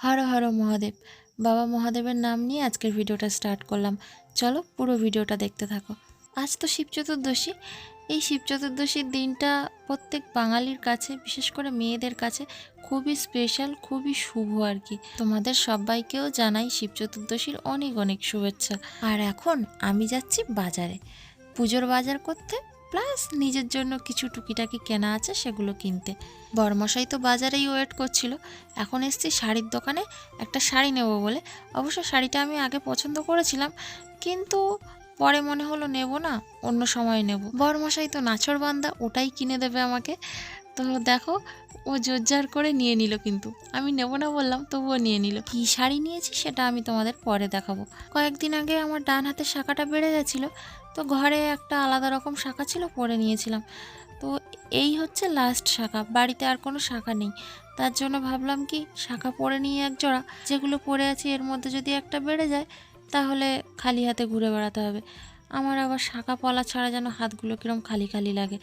হর হর মহাদেব। বাবা মহাদেবের নাম নিয়ে আজকের ভিডিওটা স্টার্ট করলাম। চলো পুরো ভিডিওটা দেখতে থাকো। আজ তো শিব চতুর্দশী। এই শিব চতুর্দশীর দিনটা প্রত্যেক বাঙালির কাছে, বিশেষ করে মেয়েদের কাছে খুবই স্পেশাল, খুবই শুভ আর কি। তোমাদের সবাইকেও জানাই শিব চতুর্দশীর অনেক অনেক শুভেচ্ছা। আর এখন আমি যাচ্ছি বাজারে, পুজোর বাজার করতে, প্লাস নিজের জন্য কিছু টুকিটাকি কেনা আছে সেগুলো কিনতে। বড়মশাই তো বাজারেই ওয়েট করছিল। এখন এসছি শাড়ির দোকানে একটা শাড়ি নেব বলে। অবশ্য শাড়িটা আমি আগে পছন্দ করেছিলাম, কিন্তু পরে মনে হলো নেব না, অন্য সময় নেব। বড়মশাই তো নাছোড়বান্দা, ওটাই কিনে দেবে আমাকে। তো দেখো, ও জোরজার করে নিয়ে নিল, কিন্তু আমি নেব না বললাম, তবুও নিয়ে নিল। কী শাড়ি নিয়েছি সেটা আমি তোমাদের পরে দেখাবো। কয়েকদিন আগে আমার ডান হাতের শাখাটা বেড়ে গেছিলো, তো ঘরে একটা আলাদা রকম শাখা ছিল, পরে নিয়েছিলাম। তো এই হচ্ছে লাস্ট শাখা, বাড়িতে আর কোনো শাখা নেই। তার জন্য ভাবলাম কি শাখা পরে নিয়ে এক জোড়া, যেগুলো পরে আছে এর মধ্যে যদি একটা বেড়ে যায় তাহলে খালি হাতে ঘুরে বেড়াতে হবে। আমার আবার শাখা পলা ছাড়া যেন হাতগুলো কীরকম খালি খালি লাগে,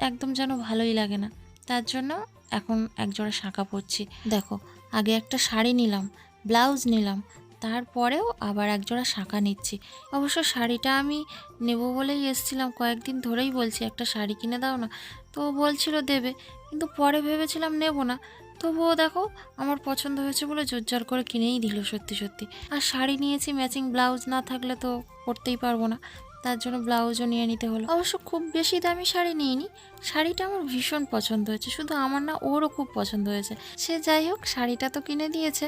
একদম যেন ভালোই লাগে না। তার জন্য এখন একজোড়া শাঁখা পরছি। দেখো, আগে একটা শাড়ি নিলাম, ব্লাউজ নিলাম, তারপরেও আবার একজোড়া শাঁখা নিচ্ছি। অবশ্য শাড়িটা আমি নেব বলেই এসেছিলাম, কয়েকদিন ধরেই বলছি একটা শাড়ি কিনে দাও না, তো বলছিল দেবে, কিন্তু পরে ভেবেছিলাম নেব না। তবুও দেখো, আমার পছন্দ হয়েছে বলে জোরজার করে কিনেই দিল সত্যি সত্যি। আর শাড়ি নিয়েছি, ম্যাচিং ব্লাউজ না থাকলে তো পরতেই পারবো না, তার জন্য ব্লাউজও নিয়ে নিতে হলো। অবশ্য খুব বেশি দামি শাড়ি নিইনি, শাড়িটা আমার ভীষণ পছন্দ হয়েছে, শুধু আমার না, ওরও খুব পছন্দ হয়েছে। সে যাই হোক, শাড়িটা তো কিনে দিয়েছে।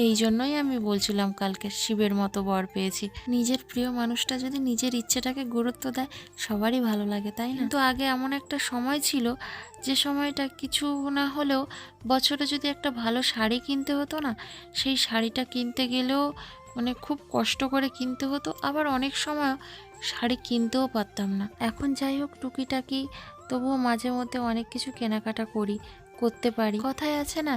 এই জন্যই আমি বলছিলাম কালকে শিবের মতো বর পেয়েছি। নিজের প্রিয় মানুষটা যদি নিজের ইচ্ছেটাকে গুরুত্ব দেয়, সবারই ভালো লাগে, তাই না? কিন্তু আগে এমন একটা সময় ছিল, যে সময়টা কিছু না হলেও বছরে যদি একটা ভালো শাড়ি কিনতে হতো না, সেই শাড়িটা কিনতে গেলেও মানে খুব কষ্ট করে কিনতে হতো, আবার অনেক সময় শাড়ি কিনতেও পারতাম না। এখন যাই হোক, টুকিটাকি তবুও মাঝে মধ্যে অনেক কিছু কেনাকাটা করতে পারি। কথায় আছে না,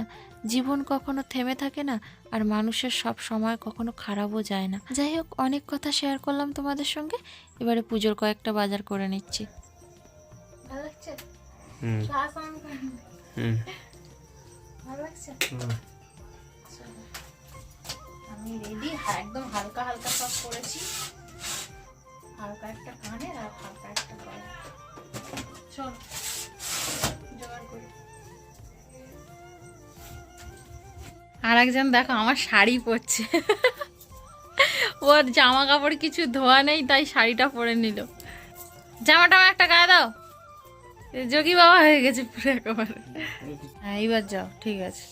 জীবন কখনো থেমে থাকে না, আর মানুষের সব সময় কখনো খারাপও যায় না। যাই হোক, অনেক কথা শেয়ার করলাম তোমাদের সঙ্গে, এবারে পুজোর কয়েকটা বাজার করে নিচ্ছি। ভালো লাগছে? ভালো লাগছে? আমি রেডি, একদম হালকা হালকা সব করেছি। হালকা একটা কানের আর হালকা একটা গলা। চল জোগাড় করি। আর একজন দেখো আমার শাড়ি পরছে। ওর জামা কাপড় কিছু ধোয়া নেই, তাই শাড়িটা পরে নিল। জামাটা আমার একটা গায়ে দাও। যোগী বাবা হয়ে গেছে পুরো একেবারে। হ্যাঁ, এইবার যাও, ঠিক আছে।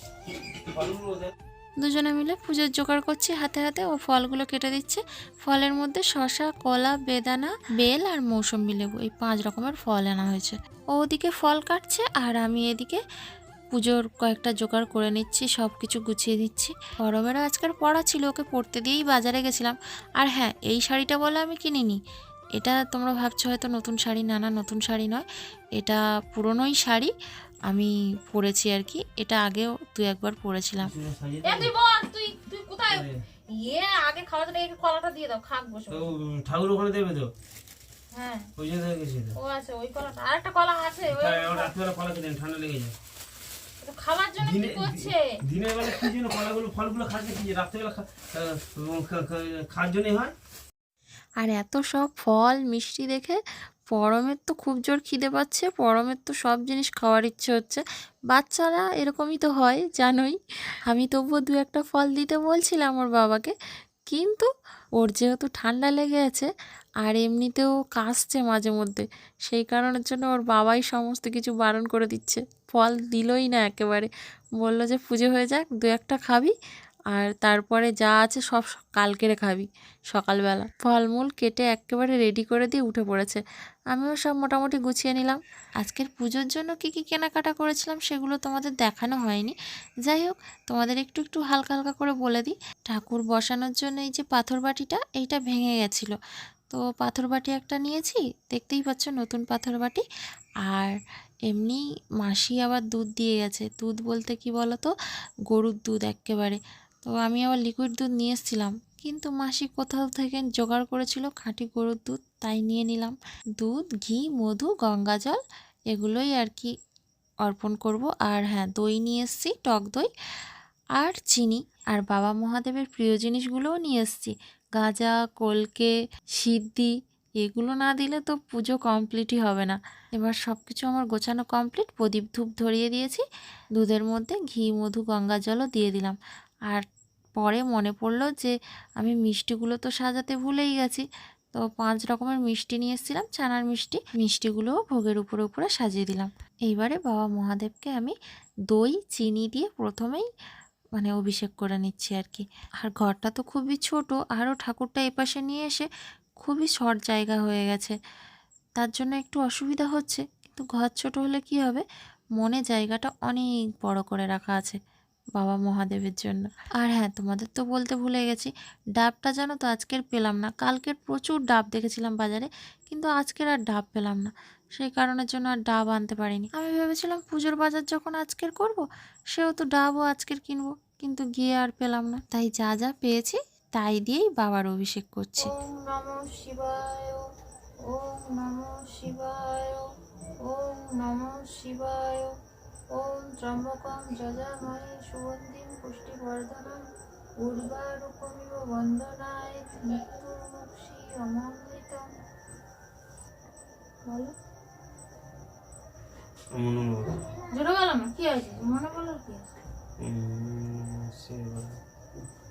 দুজনে মিলে পুজোর জোগাড় করছি হাতে হাতে। ও ফলগুলো কেটে দিচ্ছে। ফলের মধ্যে শসা, কলা, বেদানা, বেল আর মৌসম্বি লেবু, এই 5 রকমের ফল আনা হয়েছে। ও ওদিকে ফল কাটছে আর আমি এদিকে পুজোর কয়েকটা জোগাড় করে নিচ্ছি, সব কিছু গুছিয়ে দিচ্ছি। গরমেরও আজকের পড়া ছিল, ওকে পড়তে দিয়েই বাজারে গেছিলাম। আর হ্যাঁ, এই শাড়িটা বলে আমি কিনিনি। এটা তোমরা ভাবছো হয়তো নতুন শাড়ি, না না, নতুন শাড়ি নয়, এটা পুরনোই শাড়ি। আমি পরেছি আর কি, এটা আগেও 2-1 বার পরেছিলাম। আগে খাওয়াতে লেগে কলাটা দিয়ে দাও, খাক বসে। ঠাকুর ওখানে দেবে তো? হ্যাঁ, ওই জন্য গেছি। ও আছে ওই কলাটা, আরেকটা কলা আছে ওই। রাত্রিবেলা কলা খেতে ঠান্ডা লেগে যায়। খাওয়ার জন্য কি করছে? দিনের বেলা কি জন্য কলাগুলো ফলগুলো খাচ্ছে, কি রাত্রিবেলা খাওয়ার জন্য হয়। আর এত সব ফল মিষ্টি দেখে পরমের তো খুব জোর খিদে পাচ্ছে। পরমের তো সব জিনিস খাওয়ার ইচ্ছে হচ্ছে। বাচ্চারা এরকমই তো হয়, জানোই। আমি তবুও 2-1টা ফল দিতে বলছিলাম ওর বাবাকে, কিন্তু ওর যেহেতু ঠান্ডা লেগে আছে আর এমনিতেও কাশছে মাঝে মধ্যে, সেই কারণের জন্য ওর বাবাই সমস্ত কিছু বারণ করে দিচ্ছে। ফল দিলই না একেবারে, বলল যে পুজো হয়ে যাক, 2-1টা খাবি, আর তারপরে যা আছে সব কালকেরে খাবি সকালবেলা। ফলমূল কেটে একেবারে রেডি করে দিয়ে উঠে পড়েছে। আমিও সব মোটামুটি গুছিয়ে নিলাম। আজকের পুজোর জন্য কী কী কেনাকাটা করেছিলাম সেগুলো তোমাদের দেখানো হয়নি। যাই হোক, তোমাদের একটু একটু হালকা হালকা করে বলে দিই। ঠাকুর বসানোর জন্য এই যে পাথর বাটিটা, এইটা ভেঙে গেছিলো, তো পাথর বাটি একটা নিয়েছি, দেখতেই পাচ্ছ নতুন পাথর বাটি। আর এমনি মাসি আবার দুধ দিয়ে গেছে। দুধ বলতে কি বলো তো, গরুর দুধ এক্কেবারে। তো আমি আবার লিকুইড দুধ নিয়ে এসেছিলাম, কিন্তু মাসি কোথাও থেকে জোগাড় করেছিল খাঁটি গরুর দুধ, তাই নিয়ে নিলাম। দুধ, ঘি, মধু, গঙ্গা জল, এগুলোই আর কি অর্পণ করব। আর হ্যাঁ, দই নিয়ে এসেছি, টক দই। আর চিনি। আর বাবা মহাদেবের প্রিয় জিনিসগুলোও নিয়ে এসেছি, গাজা, কলকে, সিদ্ধি। এগুলো না দিলে তো পুজো কমপ্লিটই হবে না। এবার সব কিছু আমার গোছানো কমপ্লিট। প্রদীপ ধূপ ধরিয়ে দিয়েছি, দুধের মধ্যে ঘি, মধু, গঙ্গা জলও দিয়ে দিলাম। আর পরে মনে পড়লো যে আমি মিষ্টিগুলো তো সাজাতে ভুলেই গেছি, তো 5 রকমের মিষ্টি নিয়ে এসেছিলাম, ছানার মিষ্টি। মিষ্টিগুলোও ভোগের উপরে উপরে সাজিয়ে দিলাম। এইবারে বাবা মহাদেবকে আমি দই চিনি দিয়ে প্রথমেই মানে অভিষেক করে নিচ্ছি আর কি। আর ঘরটা তো খুবই ছোট, আরও ঠাকুরটা এপাশে নিয়ে এসে খুবই শর্ট জায়গা হয়ে গেছে, তার জন্য একটু অসুবিধা হচ্ছে। কিন্তু ঘর ছোট হলে কি হবে, মনে জায়গাটা অনেক বড় করে রাখা আছে বাবা মহাদেবের জন্য। আর হ্যাঁ, তোমাদের তো বলতে ভুলে গেছি, ডাবটা জানো তো আজকের পেলাম না। কালকের প্রচুর ডাব দেখেছিলাম বাজারে, কিন্তু আজকের আর ডাব পেলাম না। সেই কারণের জন্য আর ডাব আনতে পারিনি। আমি ভেবেছিলাম পুজোর বাজার যখন আজকের করব, সেহেতু ডাবও আজকের কিনবো, কিন্তু গিয়ে আর পেলাম না। তাই যা যা পেয়েছি তাই দিয়েই বাবার অভিষেক করছি। ওম নমঃ শিবায়, ওম নমঃ শিবায়, ওম নমঃ শিবায়। ওম ত্র্যম্বকং যজামহে সুগন্ধিং পুষ্টিবর্ধনং উর্বারুকমিব বন্দনায় মৃত্যুর্মুক্ষী অমৃতম। বলো, জোরে বলো না, কি আছে মনে বলো, কি আছে?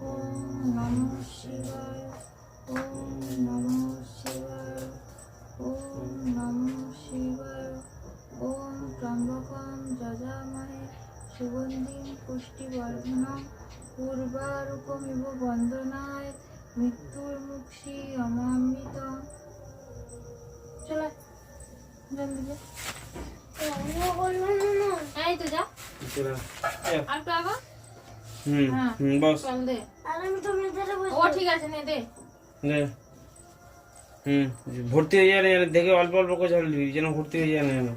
ওম নমঃ শিবায়, ওম নমঃ শিবায়, ওম নমঃ শিবায়। ওম ত্র্যম্বকং যজামহে সুগন্ধিং পুষ্টিবর্ধনং উর্বারুকমিব বন্দনায় মৃত্যুর্মুক্ষী অমৃতম। চলো জলদি এই তো যা আর তো আগো। বস দে। আর আমি তো মেয়েদের বসে। ও ঠিক আছে, নে দে দে। ভর্তি হয়ে যায় না, দেখে অল্প অল্প করে জল দিবি যেন ভর্তি হয়ে যায় না।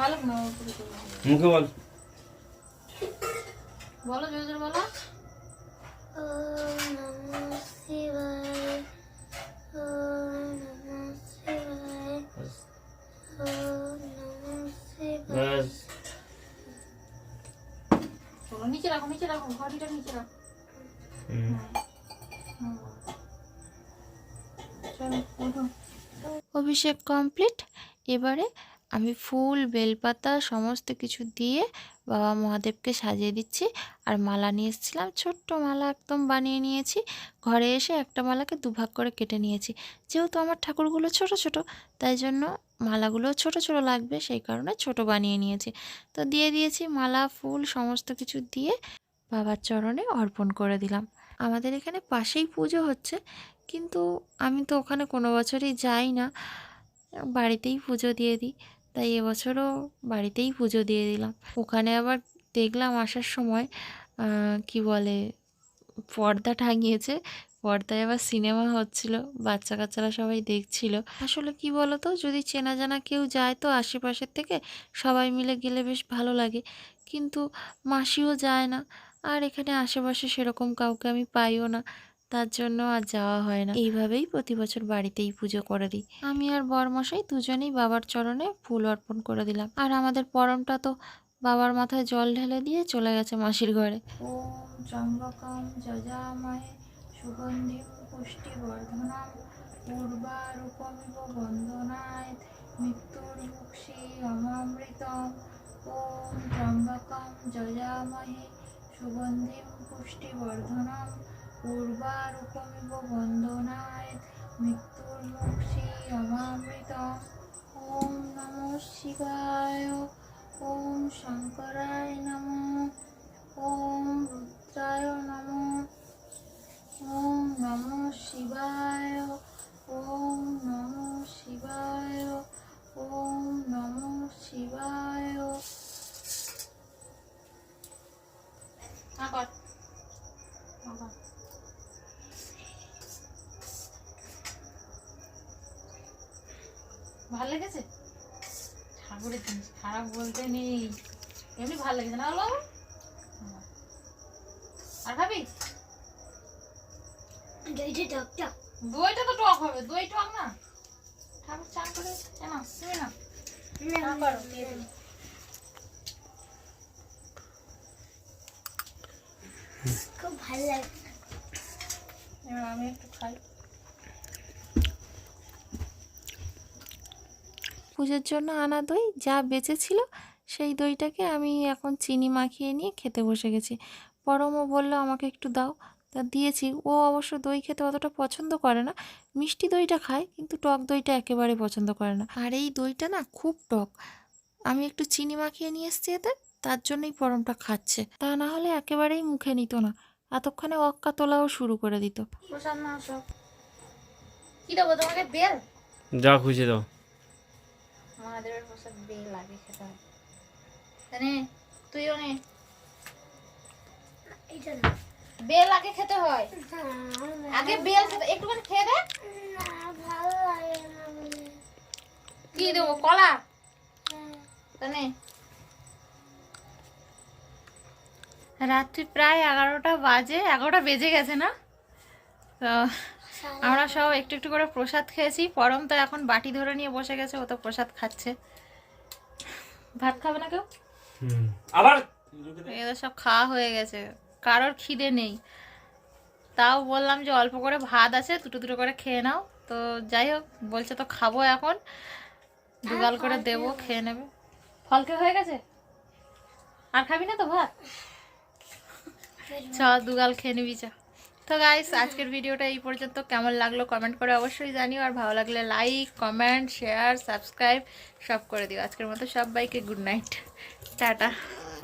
ভালো না, মুখে বল, বলো জোরে জোরে বলো। ওম নমঃ শিবায়, ওম নমঃ শিবায়, ওম নমঃ শিবায়। ব্যাস। চলো নিচে রাখো, নিচে রাখো, ঘড়িটা নিচে রাখো। চলো ওঠো। অভিষেক কমপ্লিট। এবারে আমি ফুল, বেলপাতা সমস্ত কিছু দিয়ে বাবা মহাদেবকে সাজিয়ে দিচ্ছি। আর মালা নিয়ে এসেছিলাম, ছোট্ট মালা একদম বানিয়ে নিয়েছি। ঘরে এসে একটা মালাকে দুভাগ করে কেটে নিয়েছি। যেহেতু আমার ঠাকুরগুলো ছোট ছোট, তাই জন্য মালাগুলো ছোট ছোট লাগবে, সেই কারণে ছোট বানিয়ে নিয়েছি। তো দিয়ে দিয়েছি মালা, ফুল সমস্ত কিছু দিয়ে বাবার চরণে অর্পণ করে দিলাম। আমাদের এখানে পাশেই পুজো হচ্ছে, কিন্তু আমি তো ওখানে কোনো বছরই যাই না, বাড়িতেই পুজো দিয়ে দিই। তাই এবছরও বাড়িতেই পুজো দিয়ে দিলাম। ওখানে আবার দেখলাম আসার সময় কি বলে, পর্দা টাঙিয়েছে, পর্দায় আবার সিনেমা হচ্ছিল, বাচ্চা কাচ্চারা সবাই দেখছিল। আসলে কি বলো তো, যদি চেনা জানা কেউ যায় তো আশেপাশের থেকে সবাই মিলে গেলে বেশ ভালো লাগে, কিন্তু মাসিও যায় না, আর এখানে আশেপাশে সেরকম কাউকে আমি পাইও না, তার জন্য আর যাওয়া হয় না। এইভাবেই প্রতি বছর বাড়িতেই পুজো করে দিই। আমি আর বরমশাই দুজনেই বাবার চরণে ফুল অর্পণ করে দিলাম। আর আমাদের পরমটা তো বাবার মাথায় জল ঢেলে দিয়ে চলে গেছে মাসির ঘরে। ওম ত্র্যম্বকং যজামহে সুগন্ধিং পুষ্টিবর্ধনং উর্বারুকমিব বন্দনায় মৃত্যুর্মুক্ষী অমৃতম। ওম ত্র্যম্বকং যজামহে সুগন্ধিং পুষ্টিবর্ধনং উর্বারুকমিব বন্দনায় মৃত্যুর্মুক্ষী অমৃতম। ওম নমঃ শিবায়, ওম শঙ্করায় নমঃ, ওম রুদ্রায় নমঃ, ওম নমঃ শিবায়, ওম নমঃ শিবায়, ওম নমঃ শিবায়। ভালো লেগেছে? ঠাকুরের জিনিস খারাপ বলতে নেই, এমনি ভালো লেগেছে না? হলো আর খাবি? দইটা টক টক। দইটা তো টক হবে, দই টক না। ঠাকুর চান করে না, তুমি না না করো, দিয়ে দিই। খুব ভালো লাগে। এবার আমি একটু খাই। পুজোর জন্য আনা দই যা বেঁচে ছিল সেই দইটাকে আমি এখন চিনি মাখিয়ে নিয়ে খেতে বসে গেছি। পরমও বললো আমাকে একটু দাও, তা দিয়েছি। ও অবশ্য দই খেতে অতটা পছন্দ করে না, মিষ্টি দইটা খায় কিন্তু টক দইটা একেবারে পছন্দ করে না। আর এই দইটা না খুব টক, আমি একটু চিনি মাখিয়ে নিয়ে এসেছি এতে, তার জন্যই পরমটা খাচ্ছে, তা না হলে একেবারেই মুখে নিত না, এতক্ষণে অক্কা তোলাও শুরু করে দিত। প্রসাদ না সব কি দেবো তোমাকে? বেল? যা খুশি দাও। মহাদেবের প্রসাদ বেল লাগে খেতে হয়, জানে? তুইও নে, এটা না। বেল আগে খেতে হয়, আগে বেল খেতে। একটুখানি খেয়ে দে। না, ভালো লাগে না বলে। কি দেবো? কলা? জানে রাত্রি প্রায় 11টা বাজে, 11টা বেজে গেছে না? তো আমরা সব একটু একটু করে প্রসাদ খেয়েছি। পরম তো এখন বাটি ধরে নিয়ে বসে গেছে, ও তো প্রসাদ খাচ্ছে। ভাত খাবে না কেউ? আবার এদের সব খাওয়া হয়ে গেছে, কারোর খিদে নেই। তাও বললাম যে অল্প করে ভাত আছে, দুটো দুটো করে খেয়ে নাও। তো যাই হোক, বলছে তো খাবো এখন, দুগাল করে দেবো, খেয়ে নেবে। ফল খেয়ে হয়ে গেছে, আর খাবি না তো ভাত? চ দুগাল খেয়ে নিবি চ। তো গাইস, আজকের ভিডিওটা এই পর্যন্ত। কেমন লাগলো কমেন্ট করে অবশ্যই জানিও, আর ভালো লাগলে লাইক, কমেন্ট, শেয়ার, সাবস্ক্রাইব সব করে দিও। আজকের মতো সবাইকে গুড নাইট, টাটা।